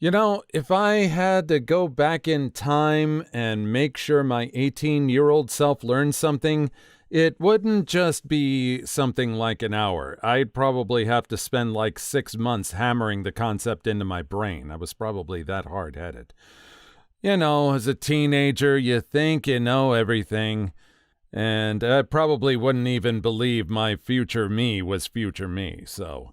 If I had to go back in time and make sure my 18-year-old self learned something, it wouldn't just be something like an hour. I'd probably have to spend like 6 months hammering the concept into my brain. I was probably that hard-headed. As a teenager, you think you know everything, and I probably wouldn't even believe my future me was future me. So,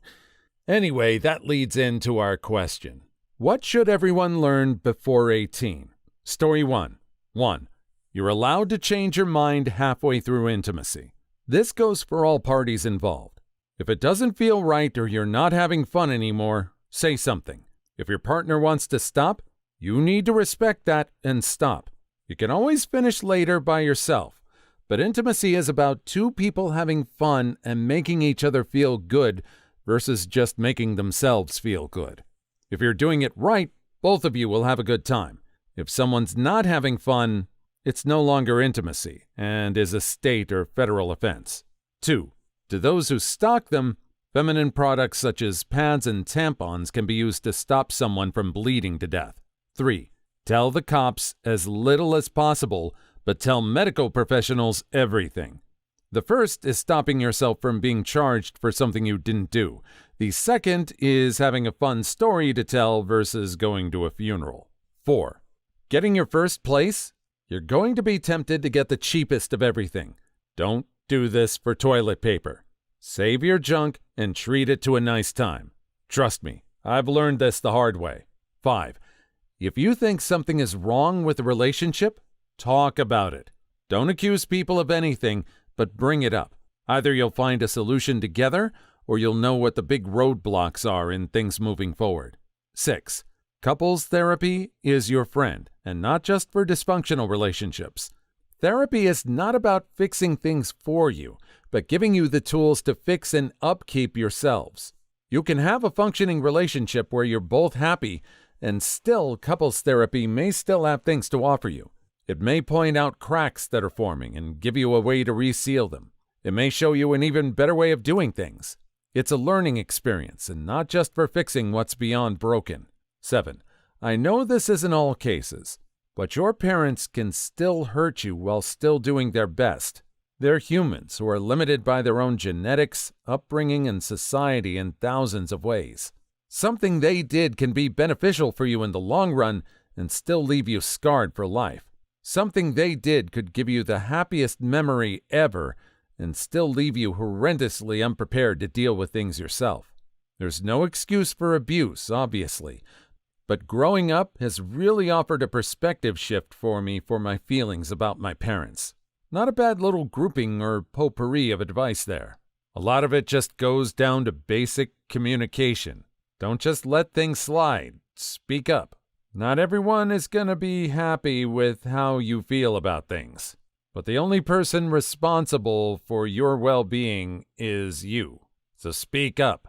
anyway, that leads into our question. What should everyone learn before 18? Story 1. 1. You're allowed to change your mind halfway through intimacy. This goes for all parties involved. If it doesn't feel right or you're not having fun anymore, say something. If your partner wants to stop, you need to respect that and stop. You can always finish later by yourself, but intimacy is about two people having fun and making each other feel good versus just making themselves feel good. If you're doing it right, both of you will have a good time. If someone's not having fun, it's no longer intimacy and is a state or federal offense. 2. To those who stock them, feminine products such as pads and tampons can be used to stop someone from bleeding to death. 3. Tell the cops as little as possible, but tell medical professionals everything. The first is stopping yourself from being charged for something you didn't do. The second is having a fun story to tell versus going to a funeral. 4. Getting your first place? You're going to be tempted to get the cheapest of everything. Don't do this for toilet paper. Save your junk and treat it to a nice time. Trust me, I've learned this the hard way. 5. If you think something is wrong with a relationship, talk about it. Don't accuse people of anything, but bring it up. Either you'll find a solution together, or you'll know what the big roadblocks are in things moving forward. 6. Couples therapy is your friend, and not just for dysfunctional relationships. Therapy is not about fixing things for you, but giving you the tools to fix and upkeep yourselves. You can have a functioning relationship where you're both happy, and still couples therapy may still have things to offer you. It may point out cracks that are forming and give you a way to reseal them. It may show you an even better way of doing things. It's a learning experience and not just for fixing what's beyond broken. 7. I know this isn't all cases, but your parents can still hurt you while still doing their best. They're humans who are limited by their own genetics, upbringing, and society in thousands of ways. Something they did can be beneficial for you in the long run and still leave you scarred for life. Something they did could give you the happiest memory ever and still leave you horrendously unprepared to deal with things yourself. There's no excuse for abuse, obviously, but growing up has really offered a perspective shift for me for my feelings about my parents. Not a bad little grouping or potpourri of advice there. A lot of it just goes down to basic communication. Don't just let things slide. Speak up. Not everyone is going to be happy with how you feel about things, but the only person responsible for your well-being is you. So speak up.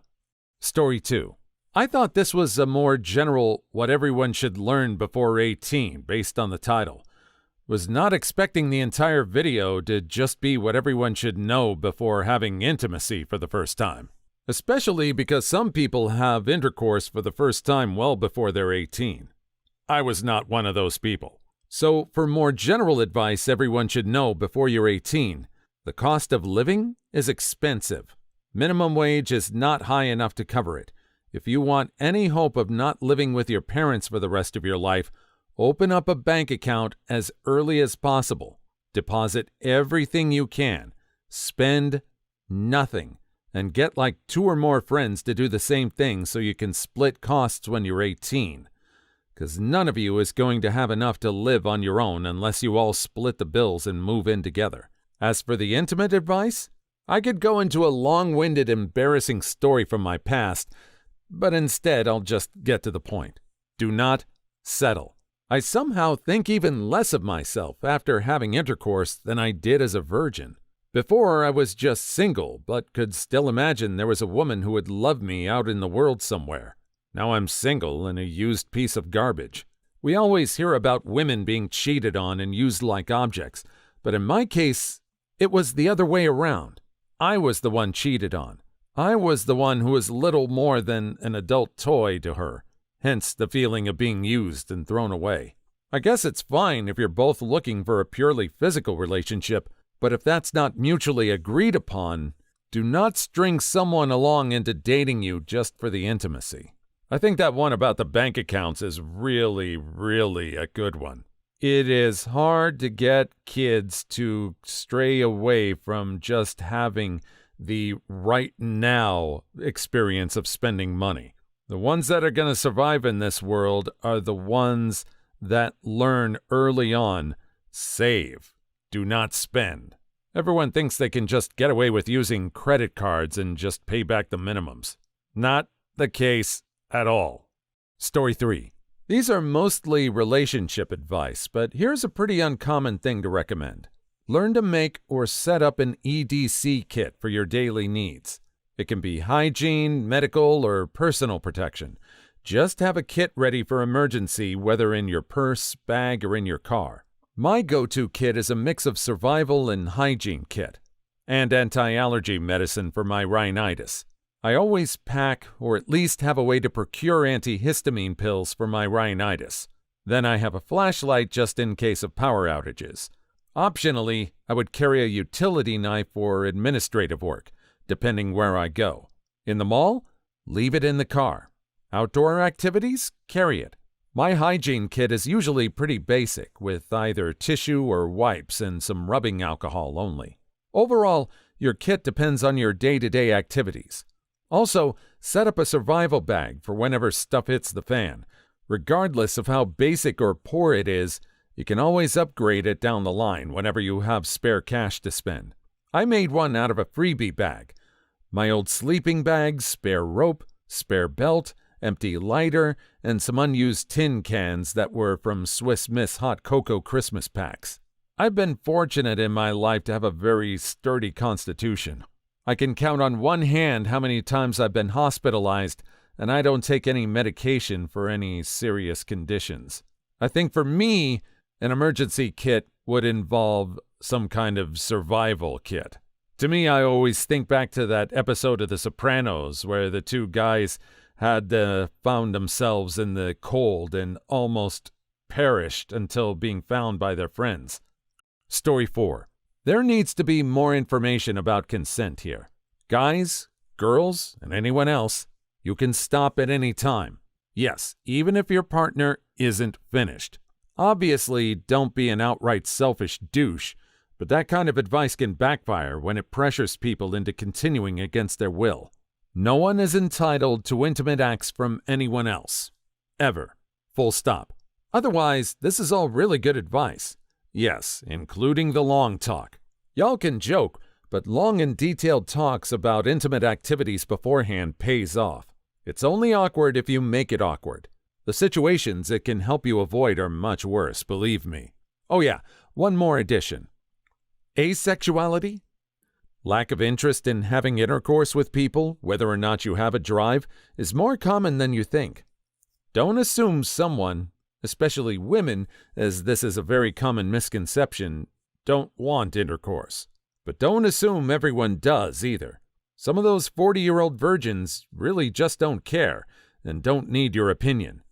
Story 2. I thought this was a more general what everyone should learn before 18 based on the title. Was not expecting the entire video to just be what everyone should know before having intimacy for the first time. Especially because some people have intercourse for the first time well before they're 18. I was not one of those people. So, for more general advice everyone should know before you're 18, the cost of living is expensive. Minimum wage is not high enough to cover it. If you want any hope of not living with your parents for the rest of your life, open up a bank account as early as possible. Deposit everything you can. Spend nothing. And get like 2 or more friends to do the same thing so you can split costs when you're 18. Because none of you is going to have enough to live on your own unless you all split the bills and move in together. As for the intimate advice, I could go into a long-winded, embarrassing story from my past, but instead I'll just get to the point. Do not settle. I somehow think even less of myself after having intercourse than I did as a virgin. Before, I was just single, but could still imagine there was a woman who would love me out in the world somewhere. Now I'm single and a used piece of garbage. We always hear about women being cheated on and used like objects, but in my case, it was the other way around. I was the one cheated on. I was the one who was little more than an adult toy to her. hence the feeling of being used and thrown away. I guess it's fine if you're both looking for a purely physical relationship, but if that's not mutually agreed upon, do not string someone along into dating you just for the intimacy. I think that one about the bank accounts is really a good one. It is hard to get kids to stray away from just having the right now experience of spending money. The ones that are going to survive in this world are the ones that learn early on, save, do not spend. Everyone thinks they can just get away with using credit cards and just pay back the minimums. Not the case at all. Story 3. These are mostly relationship advice, but here's a pretty uncommon thing to recommend. Learn to make or set up an EDC kit for your daily needs. It can be hygiene, medical, or personal protection. Just have a kit ready for emergency, whether in your purse, bag, or in your car. My go-to kit is a mix of survival and hygiene kit, and anti-allergy medicine for my rhinitis. I always pack, or at least have a way to procure antihistamine pills for my rhinitis. Then I have a flashlight just in case of power outages. Optionally, I would carry a utility knife for administrative work, depending where I go. In the mall? Leave it in the car. Outdoor activities? Carry it. My hygiene kit is usually pretty basic, with either tissue or wipes and some rubbing alcohol only. Overall, your kit depends on your day-to-day activities. Also, set up a survival bag for whenever stuff hits the fan. Regardless of how basic or poor it is, you can always upgrade it down the line whenever you have spare cash to spend. I made one out of a freebie bag. My old sleeping bag, spare rope, spare belt, empty lighter, and some unused tin cans that were from Swiss Miss hot cocoa Christmas packs. I've been fortunate in my life to have a very sturdy constitution. I can count on one hand how many times I've been hospitalized, and I don't take any medication for any serious conditions. I think for me, an emergency kit would involve some kind of survival kit. To me, I always think back to that episode of The Sopranos where the two guys had found themselves in the cold and almost perished until being found by their friends. Story 4. There needs to be more information about consent here. Guys, girls, and anyone else, you can stop at any time. Yes, even if your partner isn't finished. Obviously, don't be an outright selfish douche, but that kind of advice can backfire when it pressures people into continuing against their will. No one is entitled to intimate acts from anyone else. Ever. Full stop. Otherwise, this is all really good advice. Yes, including the long talk. Y'all can joke, but long and detailed talks about intimate activities beforehand pays off. It's only awkward if you make it awkward. The situations it can help you avoid are much worse, believe me. Oh yeah, one more addition. Asexuality? Lack of interest in having intercourse with people, whether or not you have a drive, is more common than you think. Don't assume someone, especially women, as this is a very common misconception, don't want intercourse. But don't assume everyone does either. Some of those 40-year-old virgins really just don't care and don't need your opinion.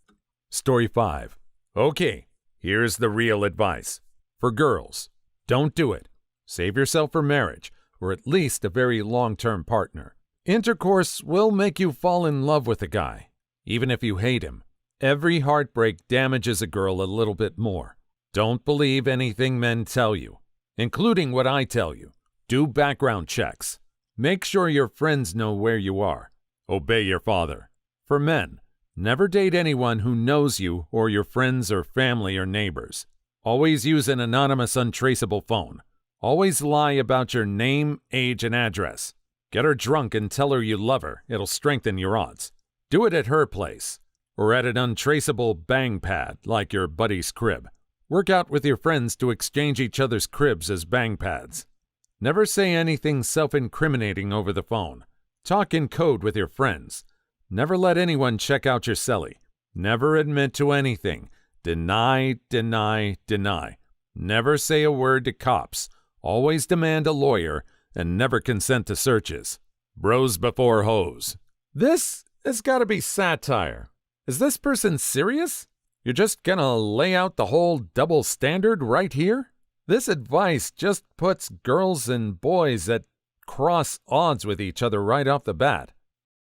Story 5. Okay, here's the real advice. For girls, don't do it. Save yourself for marriage, or at least a very long-term partner. Intercourse will make you fall in love with a guy, even if you hate him. Every heartbreak damages a girl a little bit more. Don't believe anything men tell you, including what I tell you. Do background checks. Make sure your friends know where you are. Obey your father. For men, never date anyone who knows you or your friends or family or neighbors. Always use an anonymous, untraceable phone. Always lie about your name, age, and address. Get her drunk and tell her you love her. It'll strengthen your odds. Do it at her place, or at an untraceable bang pad like your buddy's crib. Work out with your friends to exchange each other's cribs as bang pads. Never say anything self-incriminating over the phone. Talk in code with your friends. Never let anyone check out your celly. Never admit to anything. Deny, deny, deny. Never say a word to cops. Always demand a lawyer, and never consent to searches. Bros before hoes. This has got to be satire. Is this person serious? You're just gonna lay out the whole double standard right here? This advice just puts girls and boys at cross odds with each other right off the bat.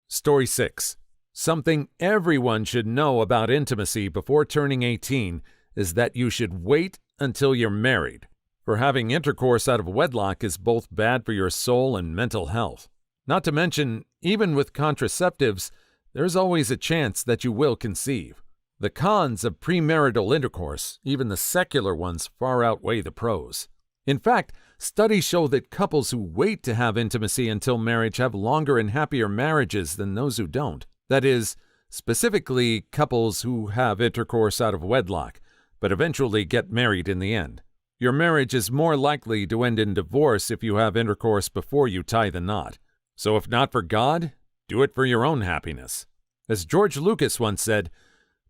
Story 6. Something everyone should know about intimacy before turning 18 is that you should wait until you're married. For having intercourse out of wedlock is both bad for your soul and mental health. Not to mention, even with contraceptives, there's always a chance that you will conceive. The cons of premarital intercourse, even the secular ones, far outweigh the pros. In fact, studies show that couples who wait to have intimacy until marriage have longer and happier marriages than those who don't. That is, specifically couples who have intercourse out of wedlock, but eventually get married in the end. Your marriage is more likely to end in divorce if you have intercourse before you tie the knot. So if not for God, do it for your own happiness. As George Lucas once said,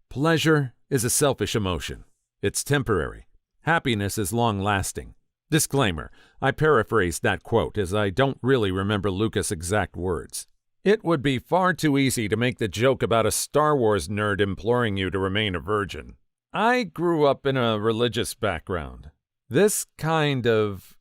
pleasure is a selfish emotion. It's temporary. Happiness is long-lasting. Disclaimer, I paraphrased that quote as I don't really remember Lucas' exact words. It would be far too easy to make the joke about a Star Wars nerd imploring you to remain a virgin. I grew up in a religious background. This kind of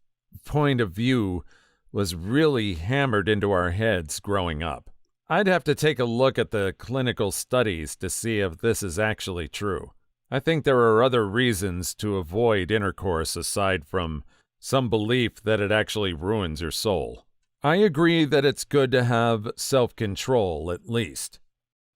point of view was really hammered into our heads growing up. I'd have to take a look at the clinical studies to see if this is actually true. I think there are other reasons to avoid intercourse aside from some belief that it actually ruins your soul. I agree that it's good to have self-control, at least.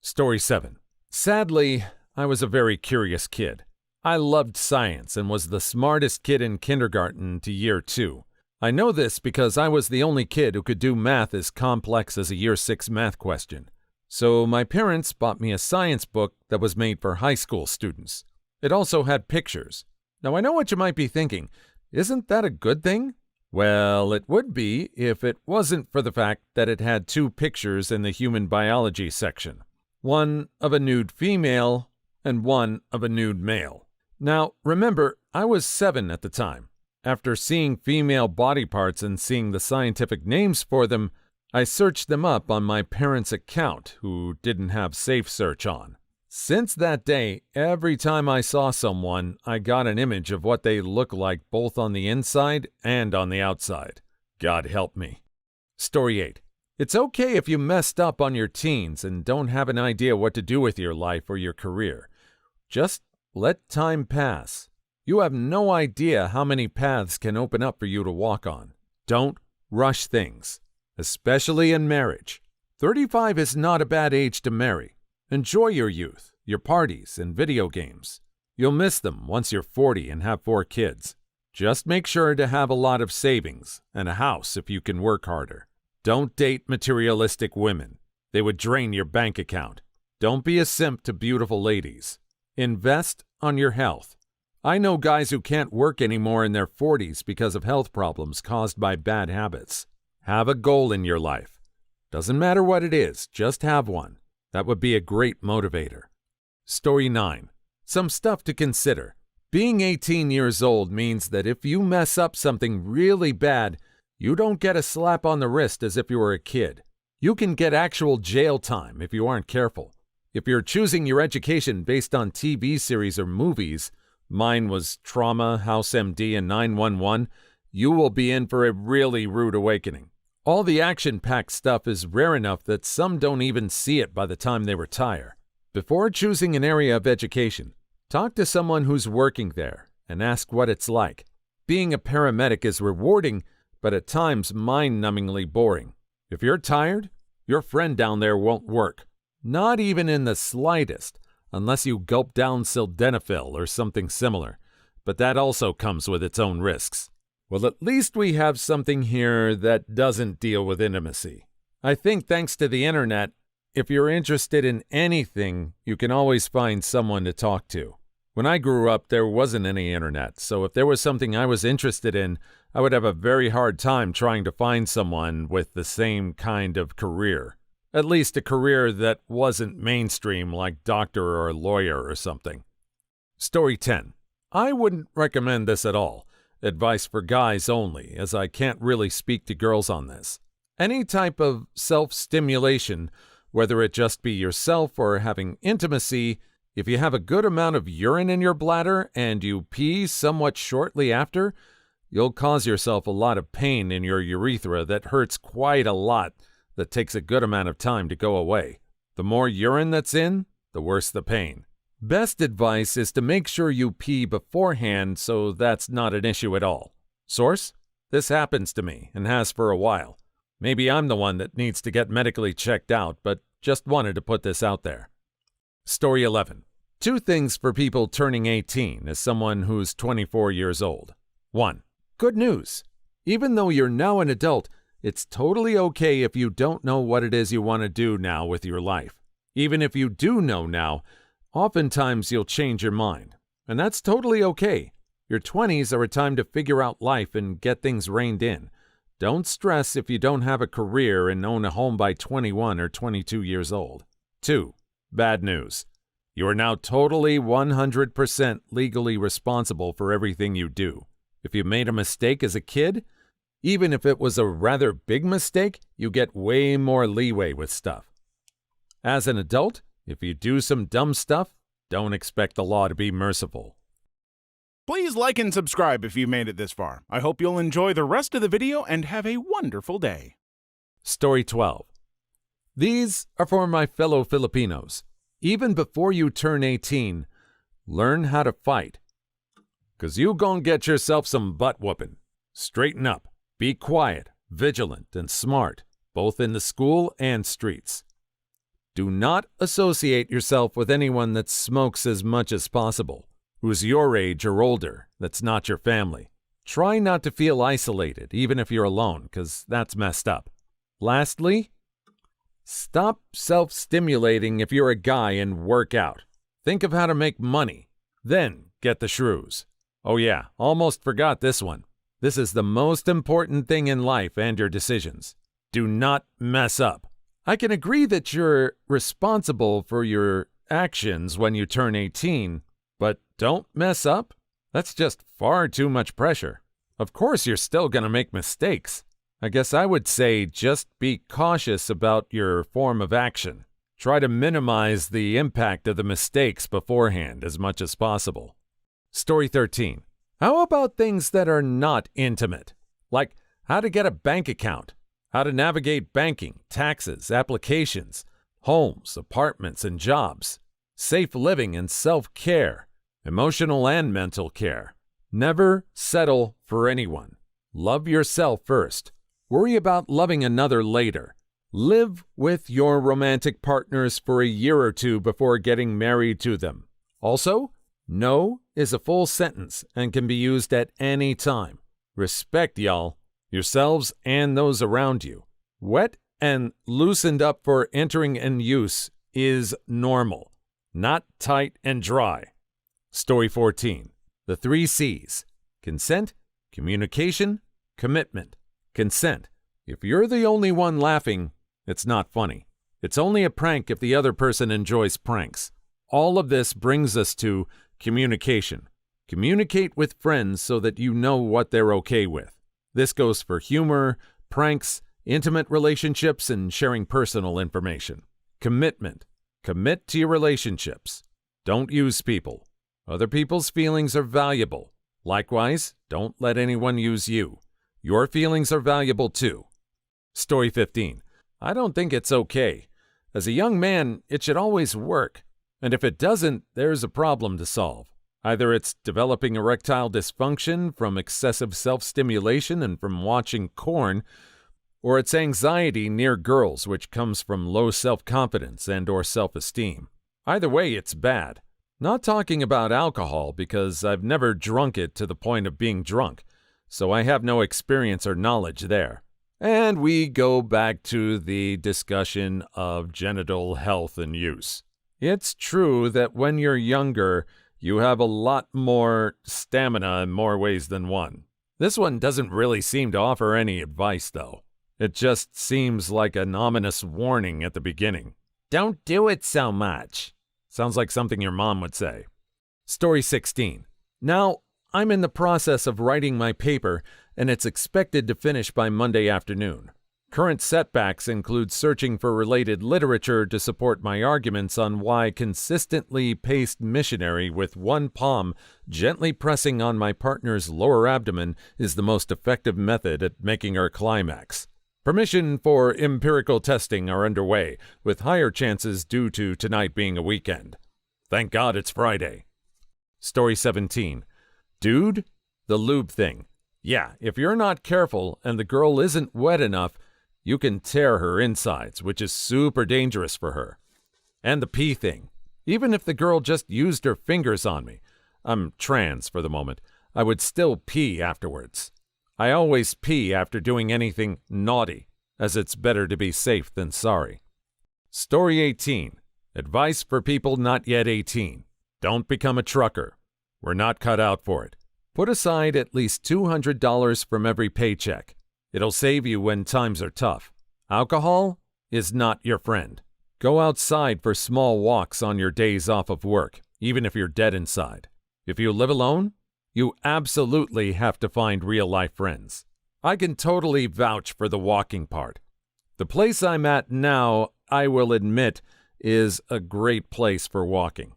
Story 7. Sadly, I was a very curious kid. I loved science and was the smartest kid in kindergarten to year 2. I know this because I was the only kid who could do math as complex as a year 6 math question. So my parents bought me a science book that was made for high school students. It also had pictures. Now I know what you might be thinking. Isn't that a good thing? Well, it would be if it wasn't for the fact that it had 2 pictures in the human biology section. One of a nude female and one of a nude male. Now, remember, I was 7 at the time. After seeing female body parts and seeing the scientific names for them, I searched them up on my parents' account, who didn't have Safe Search on. Since that day, every time I saw someone, I got an image of what they look like both on the inside and on the outside. God help me. Story 8. It's okay if you messed up on your teens and don't have an idea what to do with your life or your career. Just let time pass. You have no idea how many paths can open up for you to walk on. Don't rush things, especially in marriage. 35 is not a bad age to marry. Enjoy your youth, your parties, and video games. You'll miss them once you're 40 and have 4 kids. Just make sure to have a lot of savings and a house if you can work harder. Don't date materialistic women. They would drain your bank account. Don't be a simp to beautiful ladies. Invest on your health. I know guys who can't work anymore in their 40s because of health problems caused by bad habits. Have a goal in your life. Doesn't matter what it is, just have one. That would be a great motivator. Story 9. Some stuff to consider. Being 18 years old means that if you mess up something really bad, you don't get a slap on the wrist as if you were a kid. You can get actual jail time if you aren't careful. If you're choosing your education based on TV series or movies, mine was Trauma, House MD, and 911, you will be in for a really rude awakening. All the action-packed stuff is rare enough that some don't even see it by the time they retire. Before choosing an area of education, talk to someone who's working there and ask what it's like. Being a paramedic is rewarding, but at times mind-numbingly boring. If you're tired, your friend down there won't work. Not even in the slightest, unless you gulp down sildenafil or something similar. But that also comes with its own risks. Well, at least we have something here that doesn't deal with intimacy. I think thanks to the internet, if you're interested in anything, you can always find someone to talk to. When I grew up, there wasn't any internet, so if there was something I was interested in, I would have a very hard time trying to find someone with the same kind of career. At least a career that wasn't mainstream like doctor or lawyer or something. Story 10. I wouldn't recommend this at all. Advice for guys only, as I can't really speak to girls on this. Any type of self-stimulation, whether it just be yourself or having intimacy. If you have a good amount of urine in your bladder and you pee somewhat shortly after, you'll cause yourself a lot of pain in your urethra that hurts quite a lot, that takes a good amount of time to go away. The more urine that's in, the worse the pain. Best advice is to make sure you pee beforehand so that's not an issue at all. Source? This happens to me and has for a while. Maybe I'm the one that needs to get medically checked out, but just wanted to put this out there. Story 11. 2 things for people turning 18 as someone who's 24 years old. 1. Good news. Even though you're now an adult, it's totally okay if you don't know what it is you want to do now with your life. Even if you do know now, oftentimes you'll change your mind. And that's totally okay. Your 20s are a time to figure out life and get things reined in. Don't stress if you don't have a career and own a home by 21 or 22 years old. 2. Bad news. You are now totally 100% legally responsible for everything you do. If you made a mistake as a kid, even if it was a rather big mistake, you get way more leeway with stuff. As an adult, if you do some dumb stuff, don't expect the law to be merciful. Please like and subscribe if you've made it this far. I hope you'll enjoy the rest of the video and have a wonderful day. Story 12. These are for my fellow Filipinos. Even before you turn 18, learn how to fight. 'Cause you gon' get yourself some butt whooping. Straighten up. Be quiet, vigilant, and smart, both in the school and streets. Do not associate yourself with anyone that smokes as much as possible, who's your age or older, that's not your family. Try not to feel isolated, even if you're alone, because that's messed up. Lastly, stop self-stimulating if you're a guy and work out. Think of how to make money, then get the shrews. Oh yeah, almost forgot this one. This is the most important thing in life and your decisions. Do not mess up. I can agree that you're responsible for your actions when you turn 18, but don't mess up? That's just far too much pressure. Of course you're still going to make mistakes. I guess I would say just be cautious about your form of action. Try to minimize the impact of the mistakes beforehand as much as possible. Story 13. How about things that are not intimate? Like how to get a bank account, how to navigate banking, taxes, applications, homes, apartments, and jobs, safe living and self-care, emotional and mental care. Never settle for anyone. Love yourself first. Worry about loving another later. Live with your romantic partners for a year or 2 before getting married to them. Also, no is a full sentence and can be used at any time. Respect, y'all, yourselves and those around you. Wet and loosened up for entering and use is normal, not tight and dry. Story 14. The 3 C's. Consent, communication, commitment. Consent. If you're the only one laughing, it's not funny. It's only a prank if the other person enjoys pranks. All of this brings us to communication. Communicate with friends so that you know what they're okay with. This goes for humor, pranks, intimate relationships, and sharing personal information. Commitment. Commit to your relationships. Don't use people. Other people's feelings are valuable. Likewise, don't let anyone use you. Your feelings are valuable too. Story 15. I don't think it's okay. As a young man, it should always work. And if it doesn't, there's a problem to solve. Either it's developing erectile dysfunction from excessive self-stimulation and from watching porn, or it's anxiety near girls, which comes from low self-confidence and or self-esteem. Either way, it's bad. Not talking about alcohol because I've never drunk it to the point of being drunk, so I have no experience or knowledge there. And we go back to the discussion of genital health and use. It's true that when you're younger, you have a lot more stamina in more ways than one. This one doesn't really seem to offer any advice, though. It just seems like an ominous warning at the beginning. Don't do it so much. Sounds like something your mom would say. Story 16. Now, I'm in the process of writing my paper, and it's expected to finish by Monday afternoon. Current setbacks include searching for related literature to support my arguments on why consistently paced missionary with one palm gently pressing on my partner's lower abdomen is the most effective method at making her climax. Permission for empirical testing are underway, with higher chances due to tonight being a weekend. Thank God it's Friday. Story 17. Dude, the lube thing. Yeah, if you're not careful and the girl isn't wet enough, you can tear her insides, which is super dangerous for her. And the pee thing. Even if the girl just used her fingers on me, I'm trans for the moment, I would still pee afterwards. I always pee after doing anything naughty, as it's better to be safe than sorry. Story 18. Advice for people not yet 18. Don't become a trucker. We're not cut out for it. Put aside at least $200 from every paycheck. It'll save you when times are tough. Alcohol is not your friend. Go outside for small walks on your days off of work, even if you're dead inside. If you live alone, you absolutely have to find real-life friends. I can totally vouch for the walking part. The place I'm at now, I will admit, is a great place for walking.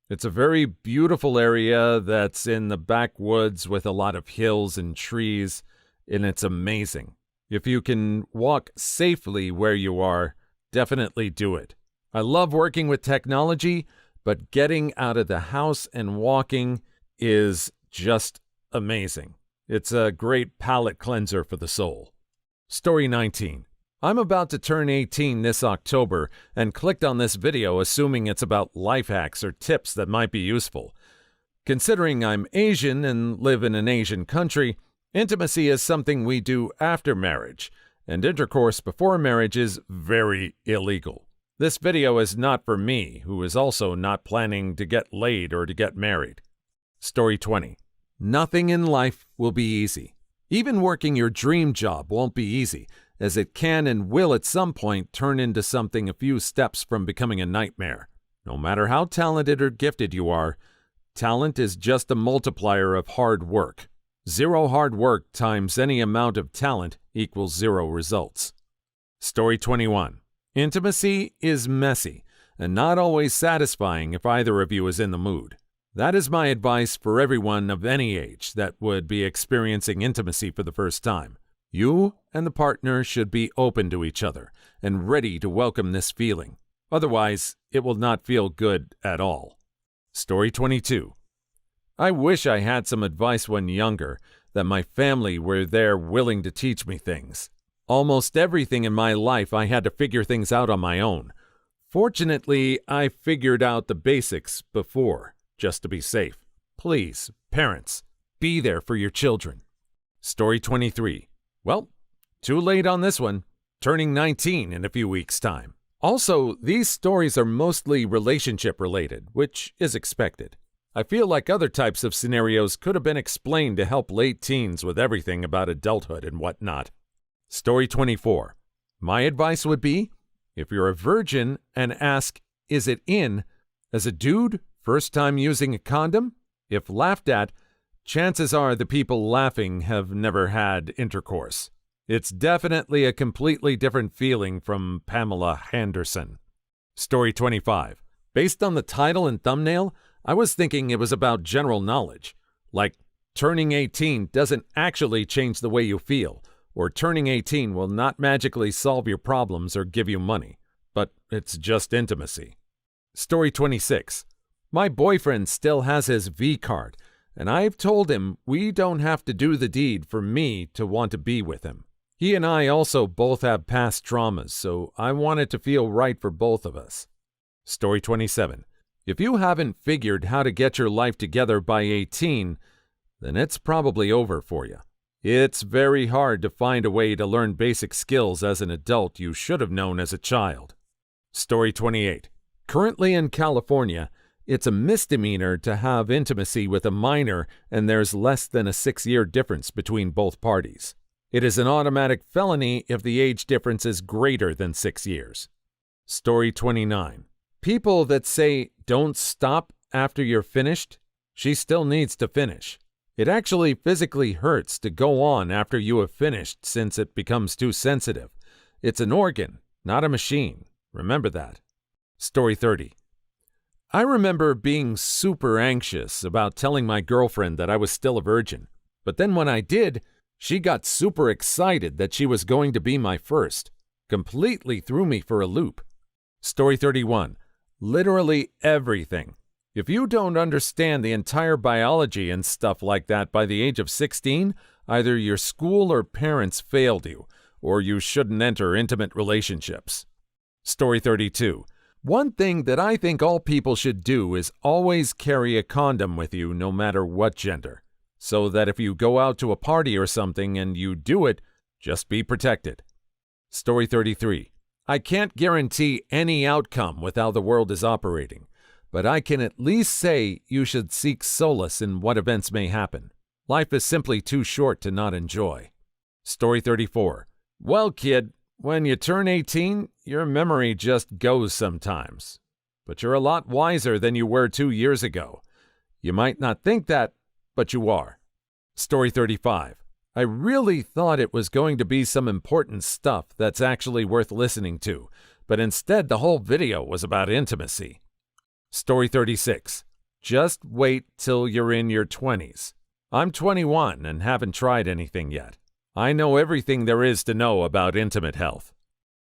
It's a very beautiful area that's in the backwoods with a lot of hills and trees, and it's amazing. If you can walk safely where you are, definitely do it. I love working with technology, but getting out of the house and walking is just amazing. It's a great palate cleanser for the soul. Story 19. I'm about to turn 18 this October and clicked on this video assuming it's about life hacks or tips that might be useful. Considering I'm Asian and live in an Asian country, intimacy is something we do after marriage, and intercourse before marriage is very illegal. This video is not for me, who is also not planning to get laid or to get married. Story 20. Nothing in life will be easy. Even working your dream job won't be easy, as it can and will at some point turn into something a few steps from becoming a nightmare. No matter how talented or gifted you are, talent is just a multiplier of hard work. 0 hard work times any amount of talent equals 0 results. Story 21. Intimacy is messy and not always satisfying if either of you is in the mood. That is my advice for everyone of any age that would be experiencing intimacy for the first time. You and the partner should be open to each other and ready to welcome this feeling. Otherwise, it will not feel good at all. Story 22. I wish I had some advice when younger, that my family were there willing to teach me things. Almost everything in my life I had to figure things out on my own. Fortunately, I figured out the basics before, just to be safe. Please, parents, be there for your children. Story 23. Well, too late on this one. Turning 19 in a few weeks' time. Also, these stories are mostly relationship-related, which is expected. I feel like other types of scenarios could have been explained to help late teens with everything about adulthood and whatnot. Story 24. My advice would be, if you're a virgin and ask, is it in? As a dude, first time using a condom? If laughed at, chances are the people laughing have never had intercourse. It's definitely a completely different feeling from Pamela Henderson. Story 25. Based on the title and thumbnail, I was thinking it was about general knowledge, like turning 18 doesn't actually change the way you feel, or turning 18 will not magically solve your problems or give you money, but it's just intimacy. Story 26. My boyfriend still has his V card, and I've told him we don't have to do the deed for me to want to be with him. He and I also both have past traumas, so I want it to feel right for both of us. Story 27. If you haven't figured how to get your life together by 18, then it's probably over for you. It's very hard to find a way to learn basic skills as an adult you should have known as a child. Story 28. Currently in California, it's a misdemeanor to have intimacy with a minor, and there's less than a 6-year difference between both parties. It is an automatic felony if the age difference is greater than 6 years. Story 29. People that say, don't stop after you're finished, she still needs to finish. It actually physically hurts to go on after you have finished since it becomes too sensitive. It's an organ, not a machine. Remember that. Story 30. I remember being super anxious about telling my girlfriend that I was still a virgin. But then when I did, she got super excited that she was going to be my first. Completely threw me for a loop. Story 31. Literally everything. If you don't understand the entire biology and stuff like that by the age of 16, either your school or parents failed you, or you shouldn't enter intimate relationships. Story 32. One thing that I think all people should do is always carry a condom with you no matter what gender, so that if you go out to a party or something and you do it, just be protected. Story 33. I can't guarantee any outcome with how the world is operating, but I can at least say you should seek solace in what events may happen. Life is simply too short to not enjoy. Story 34. Well, kid, when you turn 18, your memory just goes sometimes. But you're a lot wiser than you were 2 years ago. You might not think that, but you are. Story 35. I really thought it was going to be some important stuff that's actually worth listening to, but instead the whole video was about intimacy. Story 36. Just wait till you're in your 20s. I'm 21 and haven't tried anything yet. I know everything there is to know about intimate health.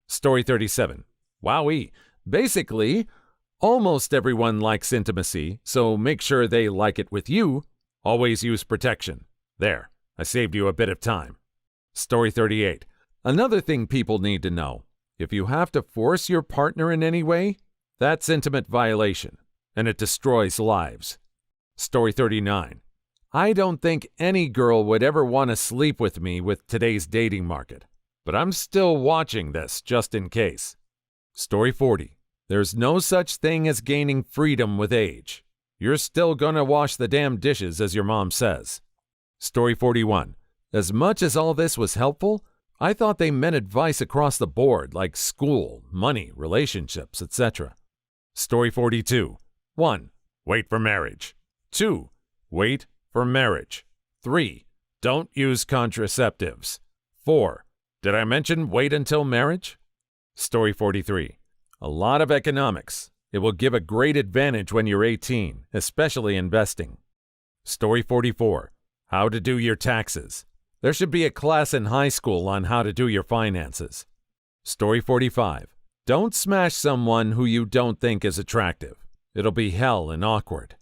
Story 37. Wowee. Basically, almost everyone likes intimacy, so make sure they like it with you. Always use protection. There, I saved you a bit of time. Story 38. Another thing people need to know. If you have to force your partner in any way, that's intimate violation, and it destroys lives. Story 39. I don't think any girl would ever want to sleep with me with today's dating market, but I'm still watching this just in case. Story 40. There's no such thing as gaining freedom with age. You're still gonna wash the damn dishes as your mom says. Story 41. As much as all this was helpful, I thought they meant advice across the board like school, money, relationships, etc. Story 42. 1. Wait for marriage. 2. Wait for marriage. 3. Don't use contraceptives. 4. Did I mention wait until marriage? Story 43. A lot of economics. It will give a great advantage when you're 18, especially investing. Story 44. How to do your taxes. There should be a class in high school on how to do your finances. Story 45. Don't smash someone who you don't think is attractive. It'll be hell and awkward.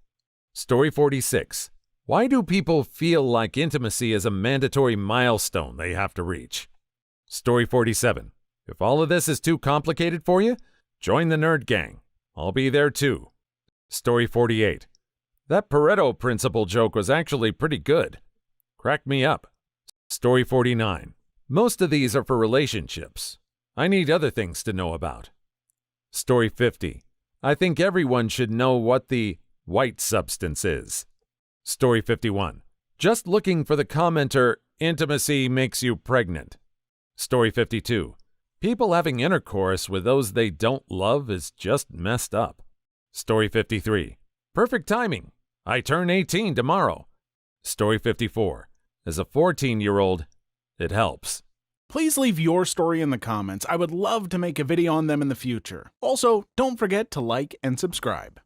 Story 46. Why do people feel like intimacy is a mandatory milestone they have to reach? Story 47. If all of this is too complicated for you, join the nerd gang. I'll be there too. Story 48. That Pareto principle joke was actually pretty good. Crack me up. Story 49. Most of these are for relationships. I need other things to know about. Story 50. I think everyone should know what the white substance is. Story 51. Just looking for the commenter, intimacy makes you pregnant. Story 52. People having intercourse with those they don't love is just messed up. Story 53. Perfect timing. I turn 18 tomorrow. Story 54. As a 14-year-old, it helps. Please leave your story in the comments. I would love to make a video on them in the future. Also, don't forget to like and subscribe.